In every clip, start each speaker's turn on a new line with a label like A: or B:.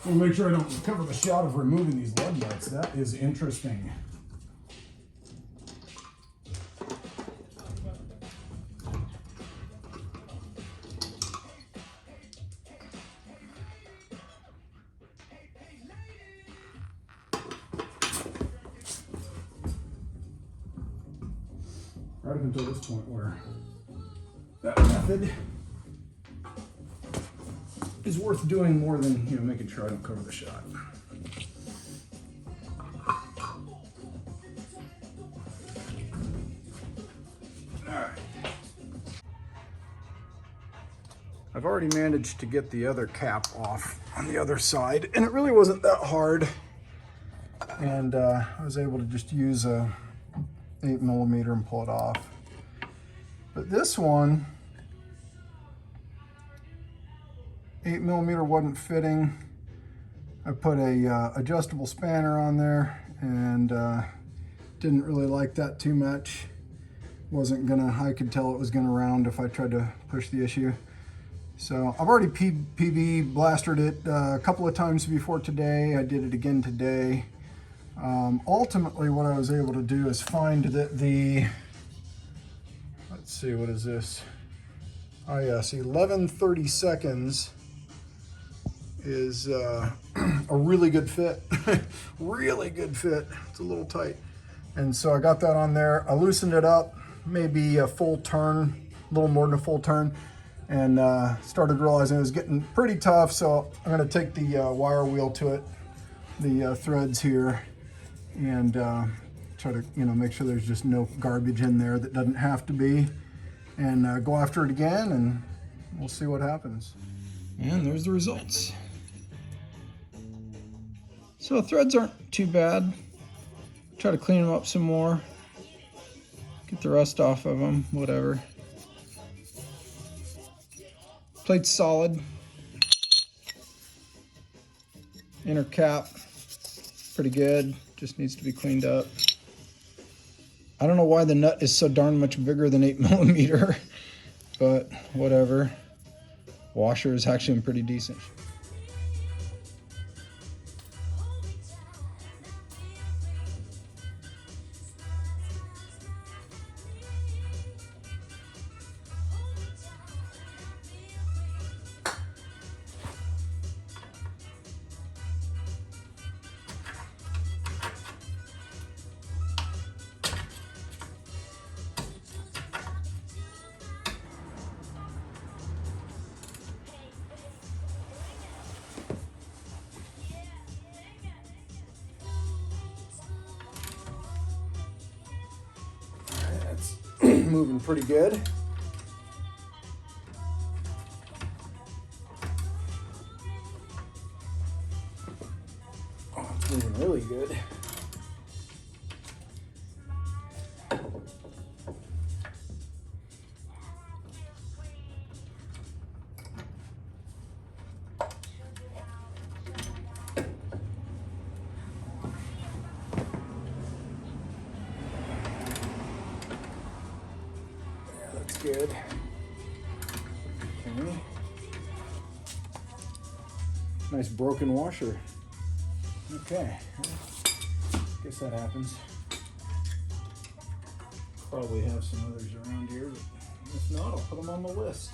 A: I'll make sure I don't cover the shot of removing these lug nuts. That is interesting. Right up until this point where that method is worth doing more than, you know, making sure I don't cover the shot. All right. I've already managed to get the other cap off on the other side, and it really wasn't that hard. And I was able to just use a 8mm and pull it off. But this one, 8mm wasn't fitting. I put a adjustable spanner on there and didn't really like that too much. I could tell it was gonna round if I tried to push the issue. So I've already PB blastered it a couple of times before today. I did it again today. Ultimately, what I was able to do is find that let's see, what is this? Oh yes, 11/32 is a really good fit. Really good fit. It's a little tight. And so I got that on there. I loosened it up, maybe a full turn, a little more than a full turn, and started realizing it was getting pretty tough. So I'm gonna take the wire wheel to it, the threads here, and try to, you know, make sure there's just no garbage in there that doesn't have to be, and go after it again, and we'll see what happens. And there's the results. So threads aren't too bad. Try to clean them up some more, get the rust off of them, whatever. Plate's solid. Inner cap, pretty good, just needs to be cleaned up. I don't know why the nut is so darn much bigger than 8mm, but whatever. Washer is actually in pretty decent. Moving pretty good. Oh, it's moving really good. Good. Okay. Nice broken washer. Okay. Guess that happens. Probably have some others around here, but if not, I'll put them on the list.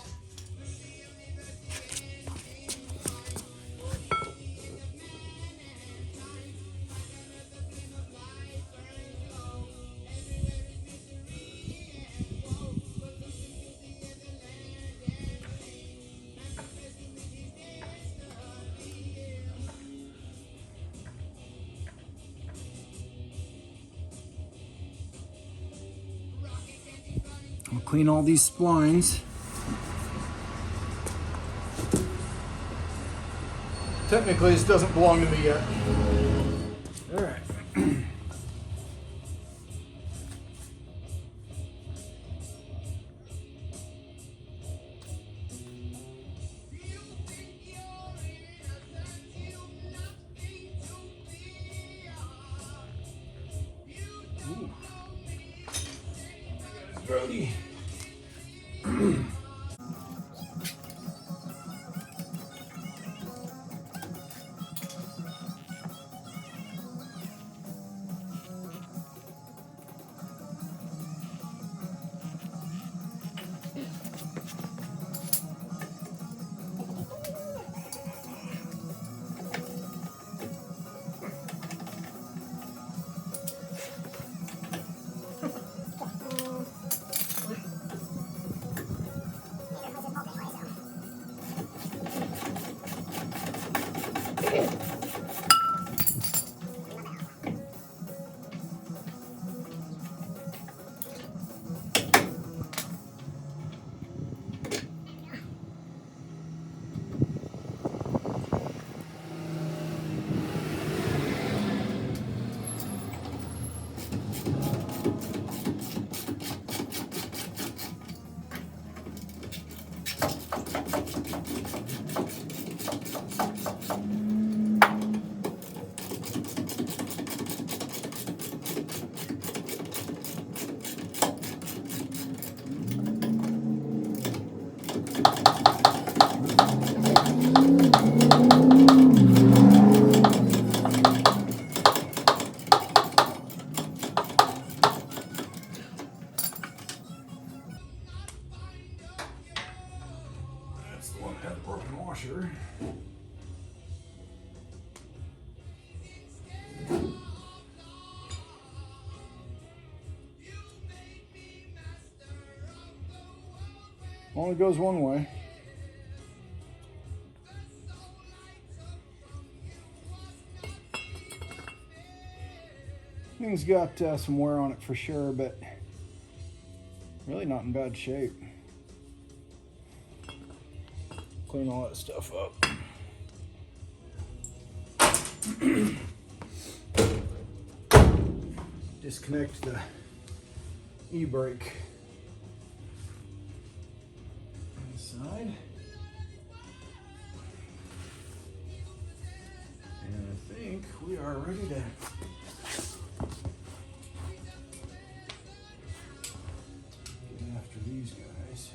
A: I'll clean all these splines. Technically, this doesn't belong to me yet. All right. Brody. washer. Only goes one way. Thing's got some wear on it for sure, but really not in bad shape. Clean all that stuff up. Disconnect the e-brake inside. And I think we are ready to get after these guys.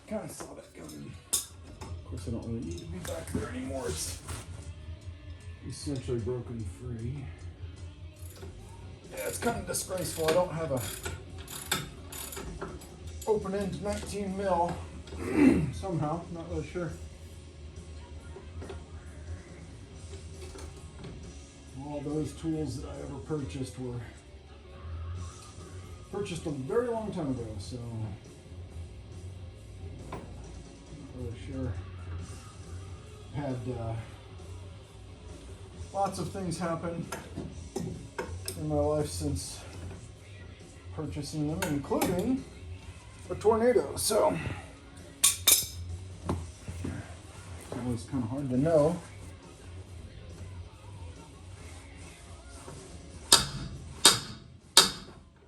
A: Kind of saw that coming. Of course, I don't really need to be back there anymore. It's essentially broken free. Yeah, it's kind of disgraceful. I don't have a open-end 19 mil somehow. Not really sure. All those tools that I ever purchased were purchased a very long time ago, so. Really sure. Had lots of things happen in my life since purchasing them, including a tornado. So it's always kind of hard to know.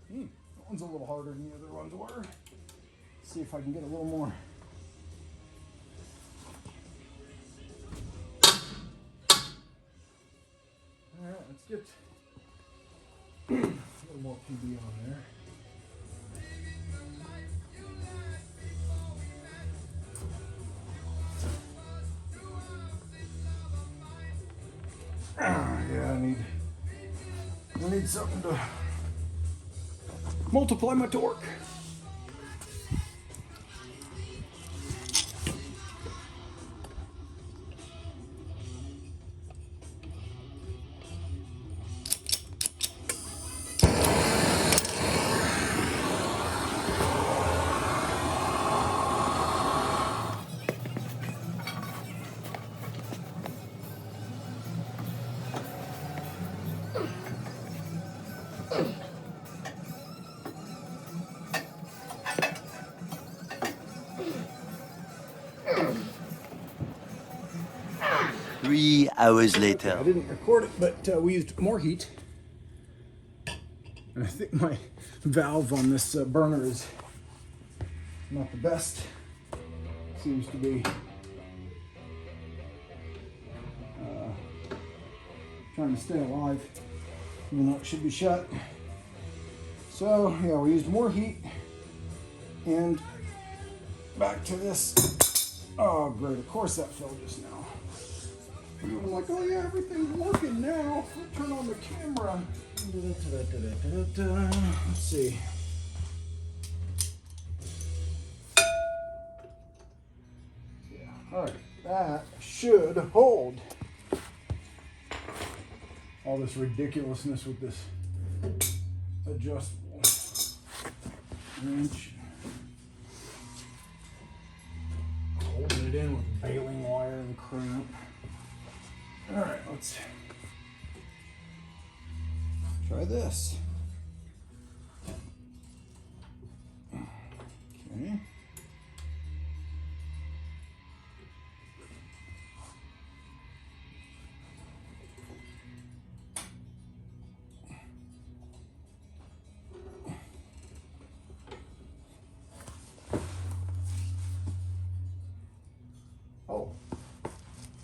A: That one's a little harder than the other ones were. Let's see if I can get a little more. Let's get a little more PB on there. Yeah, I need something to multiply my torque.
B: Three hours later.
A: I didn't record it, but we used more heat. And I think my valve on this burner is not the best. Seems to be trying to stay alive, even though it should be shut. So yeah, we used more heat. And back to this. Oh great, of course that fell just now. I'm like, oh yeah, everything's working now. I'll turn on the camera. Let's see. Yeah, all right, that should hold. All this ridiculousness with this adjustable wrench. Holding it in with baling wire and crap. All right, let's try this. Okay.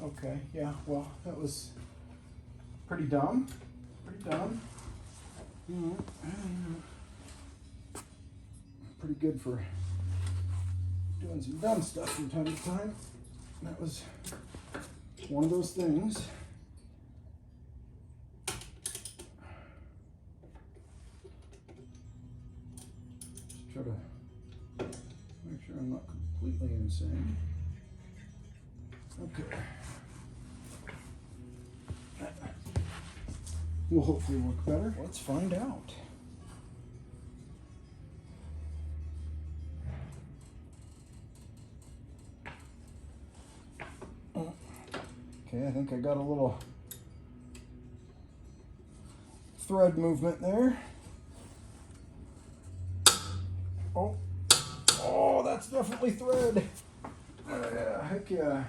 A: Okay, yeah, well, that was pretty dumb. Pretty dumb. Pretty good for doing some dumb stuff from time to time. That was one of those things. Just try to make sure I'm not completely insane. Okay. That will hopefully work better. Let's find out. Okay, I think I got a little thread movement there. Oh, that's definitely thread. Yeah, heck yeah.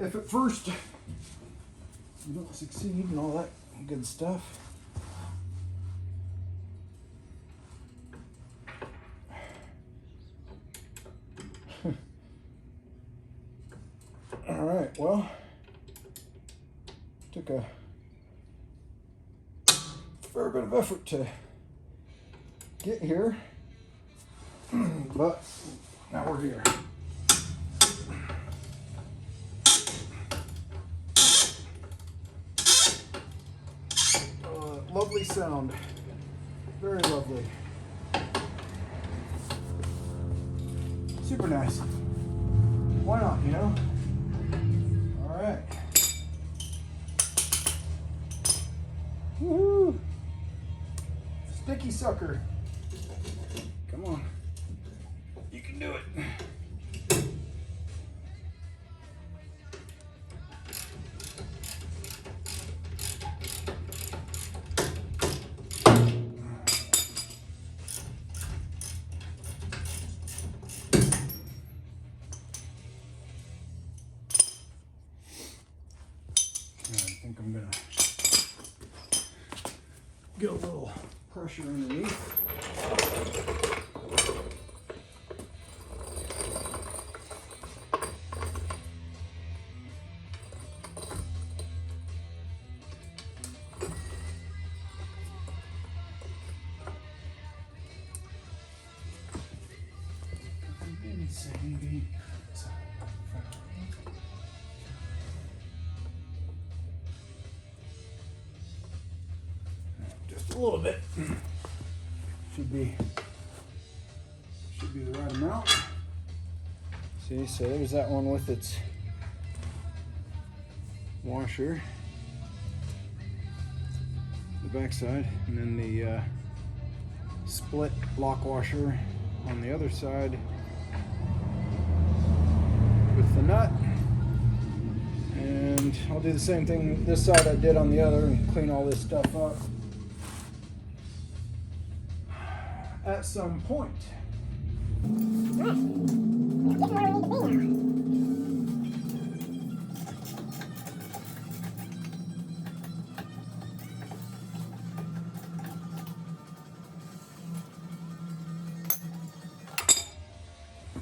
A: If at first you don't succeed and all that good stuff, all right, well, took a fair bit of effort to get here, but now we're here. Lovely sound, very lovely, super nice. Why not, you know? All right. Woohoo! Sticky sucker. Come on. You can do it. I think I'm gonna get a little pressure underneath. Just a little bit. Should be the right amount. See, so there's that one with its washer, the backside, and then the split lock washer on the other side with the nut. And I'll do the same thing this side I did on the other and clean all this stuff up at some point.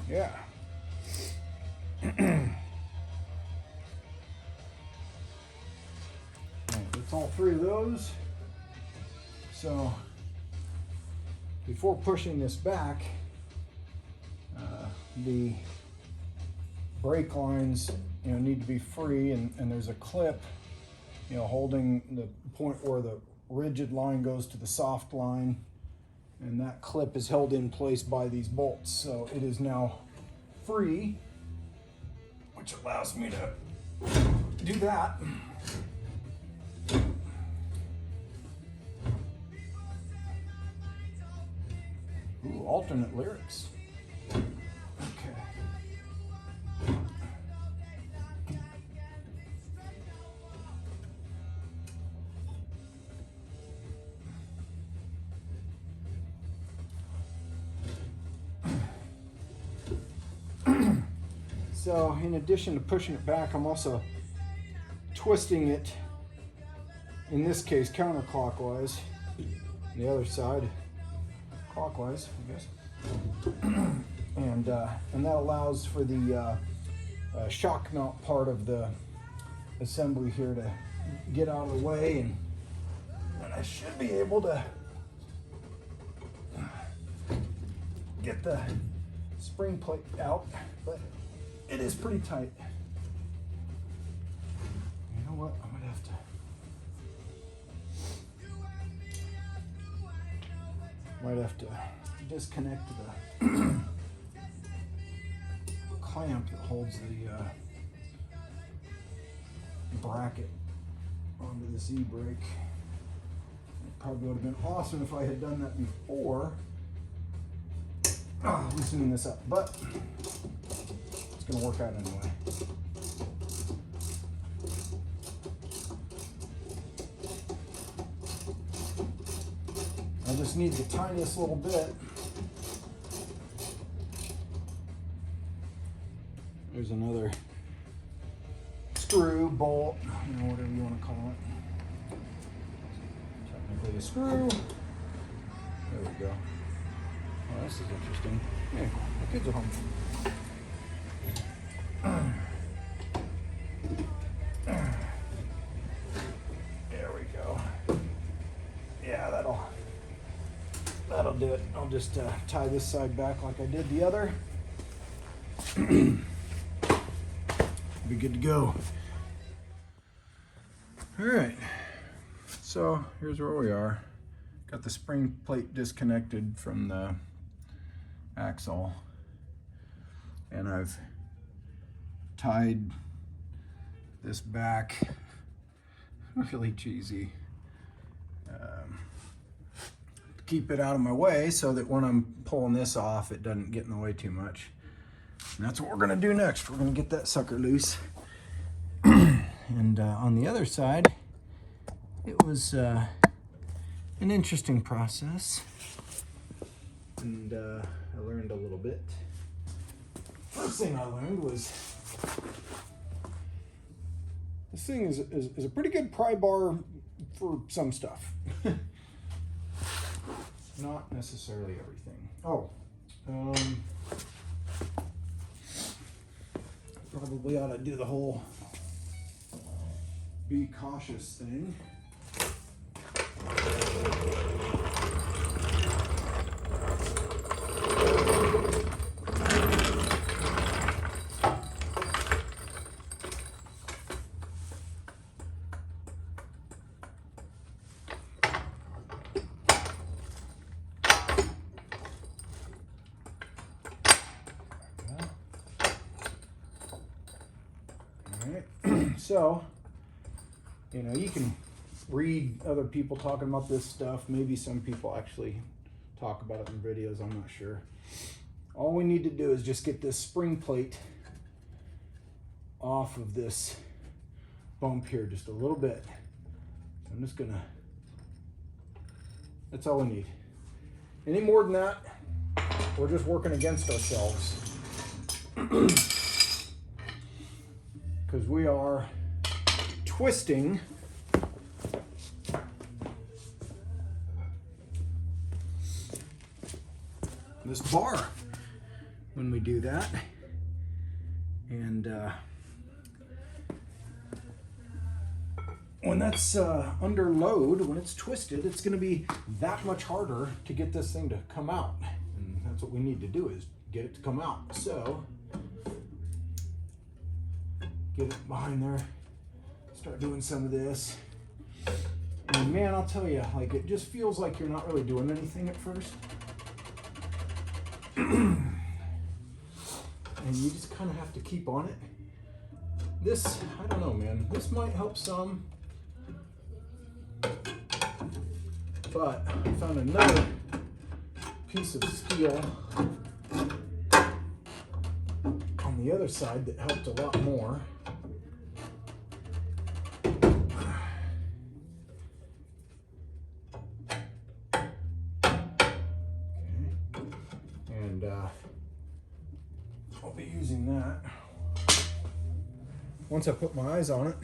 A: Yeah. That's all three of those. So before pushing this back, the brake lines, need to be free, and there's a clip, holding the point where the rigid line goes to the soft line, and that clip is held in place by these bolts. So it is now free, which allows me to do that. Ooh, alternate lyrics. Okay. So in addition to pushing it back, I'm also twisting it, in this case counterclockwise, the other side clockwise, I guess. And that allows for the shock mount part of the assembly here to get out of the way, and I should be able to get the spring plate out, but it is pretty tight. You know what? I'm gonna have to might have to disconnect the clamp that holds the bracket onto this e-brake. It probably would have been awesome if I had done that before loosening this up, but it's gonna work out anyway. I just need the tiniest little bit. There's another screw, bolt, you know, whatever you want to call it. Technically a screw. There we go. Oh, this is interesting. Yeah, the kids are home. There we go. Yeah, that'll do it. I'll just tie this side back like I did the other. Be good to go. All right, so here's where we are. Got the spring plate disconnected from the axle, and I've tied this back really cheesy to keep it out of my way so that when I'm pulling this off it doesn't get in the way too much. And that's what we're gonna do next. We're gonna get that sucker loose. And on the other side, it was an interesting process. And I learned a little bit. First thing I learned was this thing is a pretty good pry bar for some stuff. Not necessarily everything. Oh, probably ought to do the whole be cautious thing. So, you know, you can read other people talking about this stuff. Maybe some people actually talk about it in videos, I'm not sure. All we need to do is just get this spring plate off of this bump here just a little bit. I'm just gonna, that's all we need. Any more than that, we're just working against ourselves. Because we are twisting this bar when we do that. And when that's under load, when it's twisted, it's going to be that much harder to get this thing to come out. And that's what we need to do, is get it to come out. So get it behind there, start doing some of this. And man, I'll tell you, like, it just feels like you're not really doing anything at first. And you just kind of have to keep on it. This, I don't know, man, this might help some. But I found another piece of steel on the other side that helped a lot more. I'll be using that once I put my eyes on it.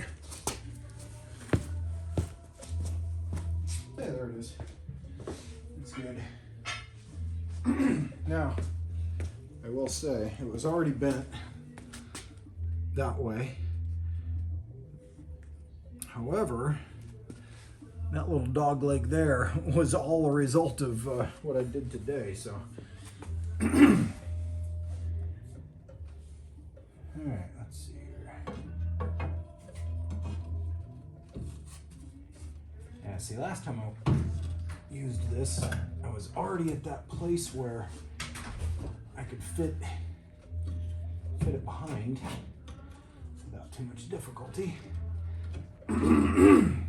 A: Yeah, there it is. It's good. Now, I will say, it was already bent that way. However, that little dog leg there was all a result of what I did today. So, all right, let's see here. Yeah, see, last time I used this, I was already at that place where I could fit it behind without too much difficulty. And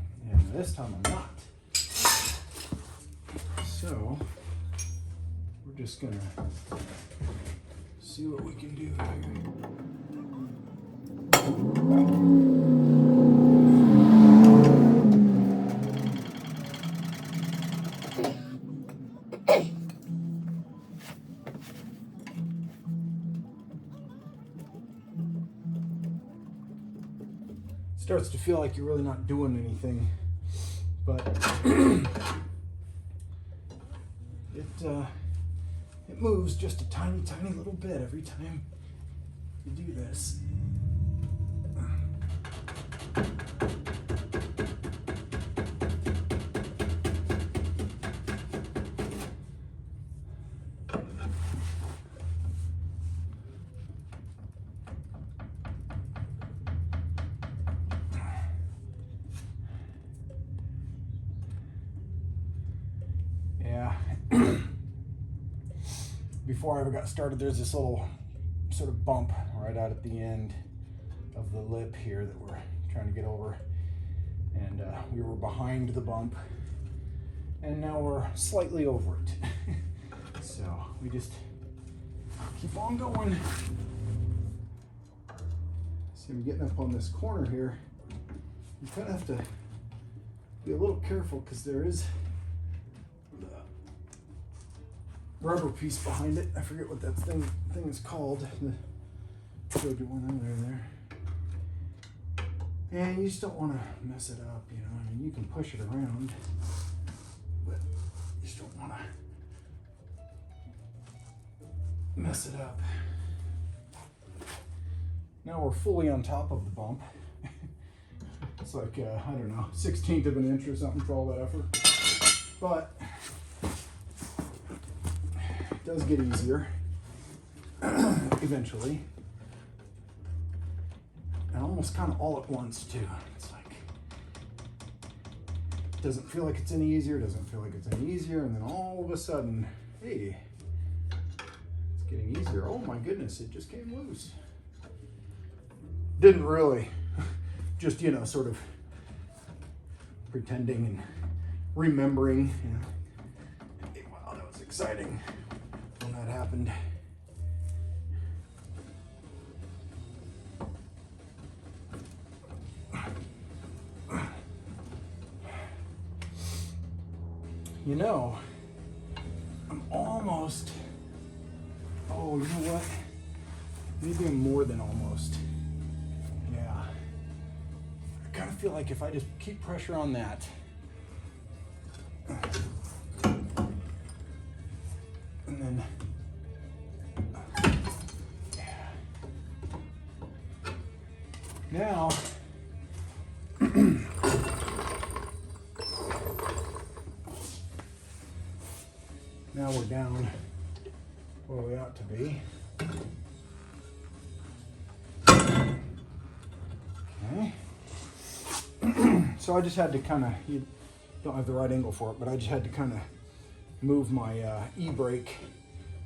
A: this time I'm not. So we're just gonna see what we can do Starts to feel like you're really not doing anything, but it moves just a tiny little bit every time you do this. Before I ever got started, there's this little sort of bump right out at the end of the lip here that we're trying to get over. And we were behind the bump, and now we're slightly over it. So we just keep on going. See, I'm getting up on this corner here. You kind of have to be a little careful because there is rubber piece behind it. I forget what that thing is called. I showed you one earlier there. And you just don't want to mess it up, you know. I mean, you can push it around, but you just don't want to mess it up. Now we're fully on top of the bump. It's like, I don't know, 1/16 of an inch or something for all that effort. But it does get easier eventually. And almost kind of all at once too. It's like, it doesn't feel like it's any easier, doesn't feel like it's any easier, and then all of a sudden, hey, it's getting easier. Oh my goodness, it just came loose. Didn't really, just, you know, sort of pretending and remembering, you know. Hey, wow, that was exciting when that happened. You know, I'm almost, oh, you know what? Maybe I'm more than almost. Yeah. I kind of feel like if I just keep pressure on that, and then, yeah. Now, now we're down where we ought to be. Okay. So I just had to kind of, you don't have the right angle for it, but I just had to kind of move my e-brake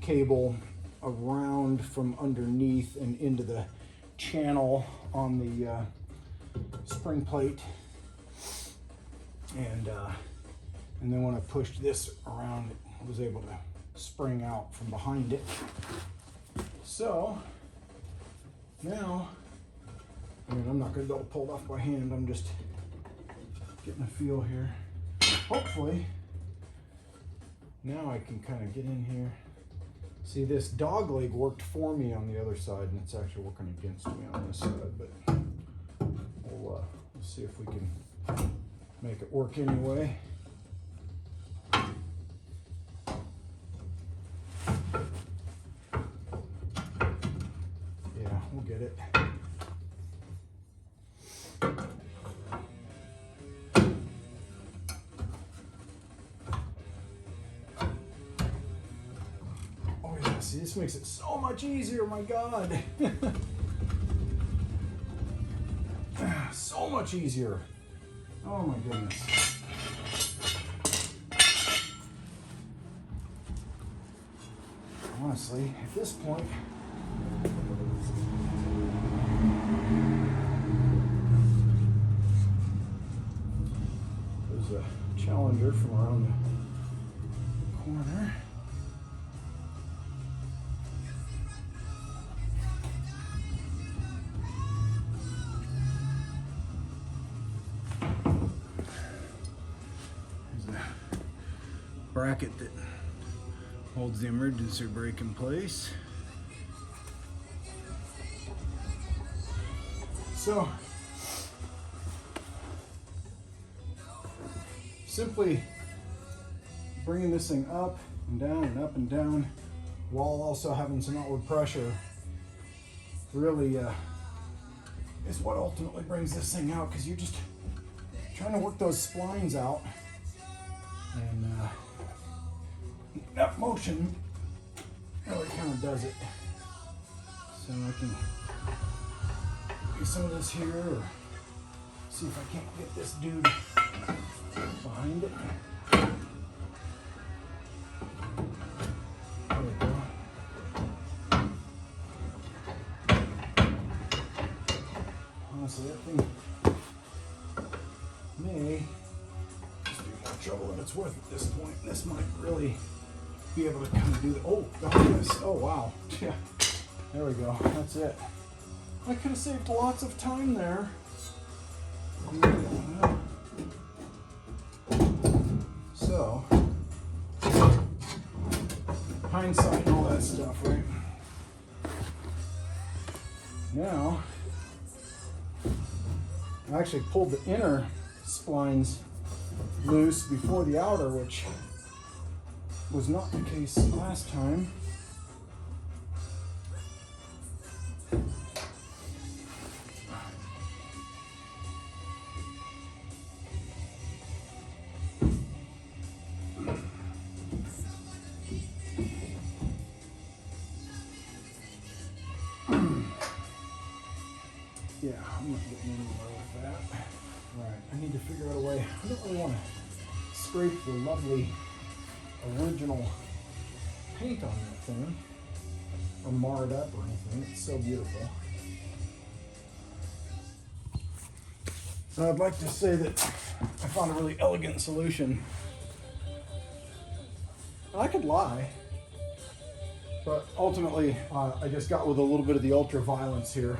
A: cable around from underneath and into the channel on the spring plate. And then when I pushed this around, it was able to spring out from behind it. So now, I mean, I'm not going to be able to pull it off by hand. I'm just getting a feel here. Hopefully, now I can kind of get in here. See, this dog leg worked for me on the other side, and it's actually working against me on this side. But we'll see if we can make it work anyway. Yeah, we'll get it. See, this makes it so much easier, my God. So much easier. Oh my goodness. Honestly, at this point, there's a Challenger from around the corner. There's a bracket that holds the emergency brake in place. So, simply bringing this thing up and down while also having some outward pressure really is what ultimately brings this thing out, because you're just trying to work those splines out, and that motion really kind of does it. So I can do some of this here, or see if I can't get this dude behind it. There we go. Honestly, that thing may just be more trouble than it's worth at this point. This might really be able to kind of do the, oh, goodness. Oh, wow. Yeah. There we go. That's it. I could have saved lots of time there. So, hindsight and all that stuff, right? Now, I actually pulled the inner splines loose before the outer, which was not the case last time. Yeah, I'm not getting anywhere with that. Alright, I need to figure out a way. I don't really want to scrape the lovely original paint on that thing or mar it up or anything. It's so beautiful. So I'd like to say that I found a really elegant solution. And I could lie, but ultimately I just got with a little bit of the ultra violence here.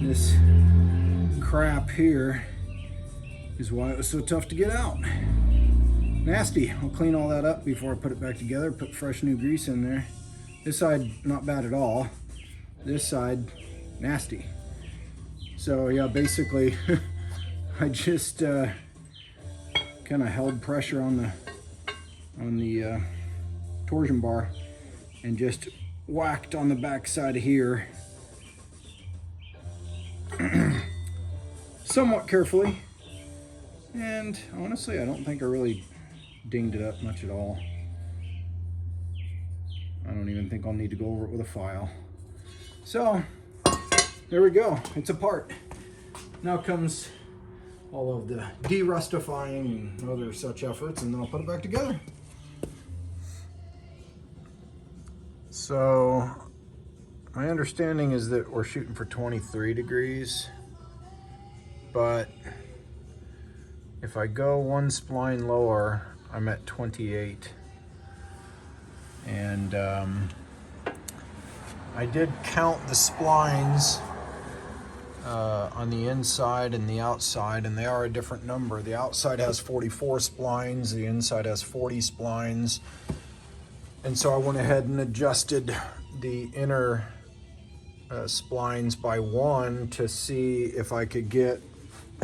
A: This crap here is why it was so tough to get out. Nasty. I'll clean all that up before I put it back together, put fresh new grease in there. This side, not bad at all. This side, nasty. So yeah, basically I just kind of held pressure on the torsion bar and just whacked on the back side of here somewhat carefully, and honestly I don't think I really dinged it up much at all. I don't even think I'll need to go over it with a file. So there we go, it's apart. Now comes all of the de-rustifying and other such efforts, and then I'll put it back together. So my understanding is that we're shooting for 23 degrees, but if I go one spline lower, I'm at 28. And I did count the splines on the inside and the outside, and they are a different number. The outside has 44 splines, the inside has 40 splines. And so I went ahead and adjusted the inner splines by 1 to see if I could get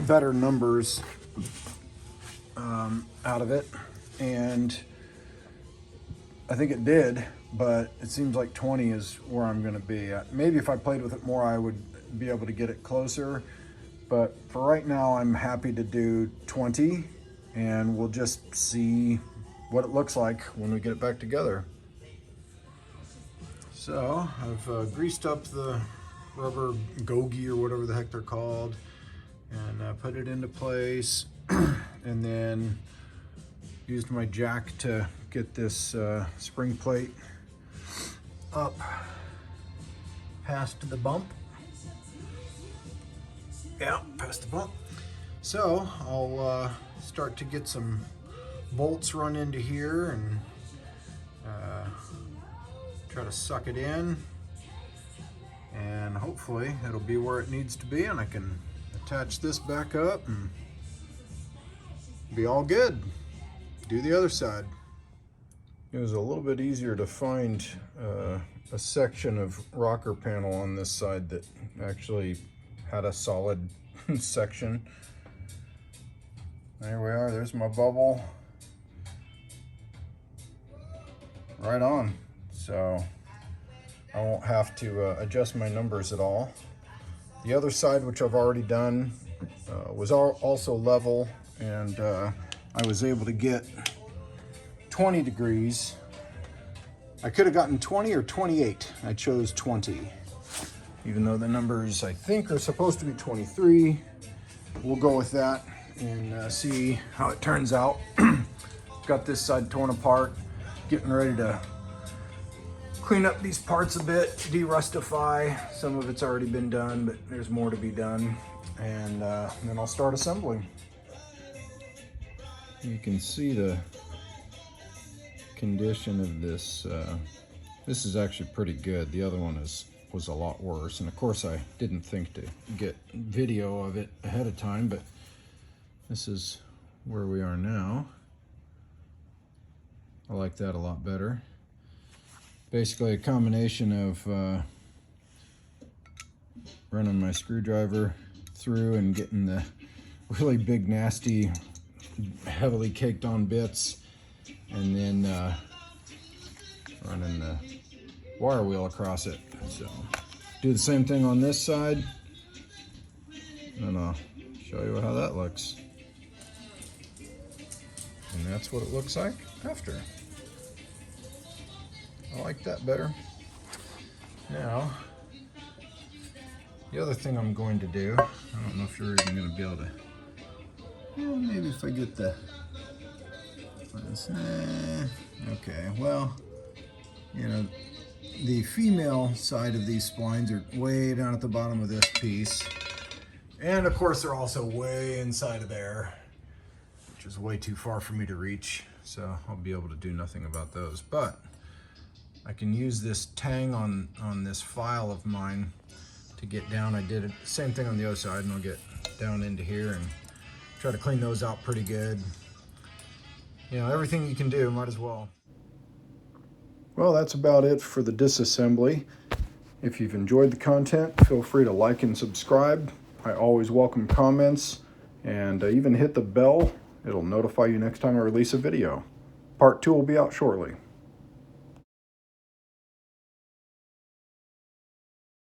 A: better numbers out of it. And I think it did, but it seems like 20 is where I'm going to be at. Maybe if I played with it more, I would be able to get it closer. But for right now, I'm happy to do 20, and we'll just see what it looks like when we get it back together. So I've greased up the rubber gogi or whatever the heck they're called, and put it into place, and then used my jack to get this spring plate up past the bump. Yeah, past the bump. So I'll start to get some bolts run into here and try to suck it in, and hopefully it'll be where it needs to be, and I can attach this back up and be all good. Do the other side. It was a little bit easier to find a section of rocker panel on this side that actually had a solid section. There we are, there's my bubble. Right on. So I won't have to adjust my numbers at all. The other side, which I've already done, was also level, and I was able to get 20 degrees. I could have gotten 20 or 28. I chose 20. Even though the numbers I think are supposed to be 23. We'll go with that and see how it turns out. Got this side torn apart, getting ready to clean up these parts a bit, de-rustify. Some of it's already been done, but there's more to be done. And then I'll start assembling. You can see the condition of this. This is actually pretty good. The other one was a lot worse. And of course I didn't think to get video of it ahead of time, but this is where we are now. I like that a lot better. Basically a combination of running my screwdriver through and getting the really big, nasty, heavily caked on bits, and then running the wire wheel across it. So do the same thing on this side, and I'll show you how that looks. And that's what it looks like after. I like that better. Now, the other thing I'm going to do, I don't know if you're even going to be able to, well, maybe if I get the, okay, well, you know, the female side of these splines are way down at the bottom of this piece. And of course they're also way inside of there, which is way too far for me to reach. So I'll be able to do nothing about those. But I can use this tang on this file of mine to get down. I did the same thing on the other side, and I'll get down into here and try to clean those out pretty good. You know, everything you can do, might as well. Well, that's about it for the disassembly. If you've enjoyed the content, feel free to like and subscribe. I always welcome comments, and even hit the bell. It'll notify you next time I release a video. Part 2 will be out shortly.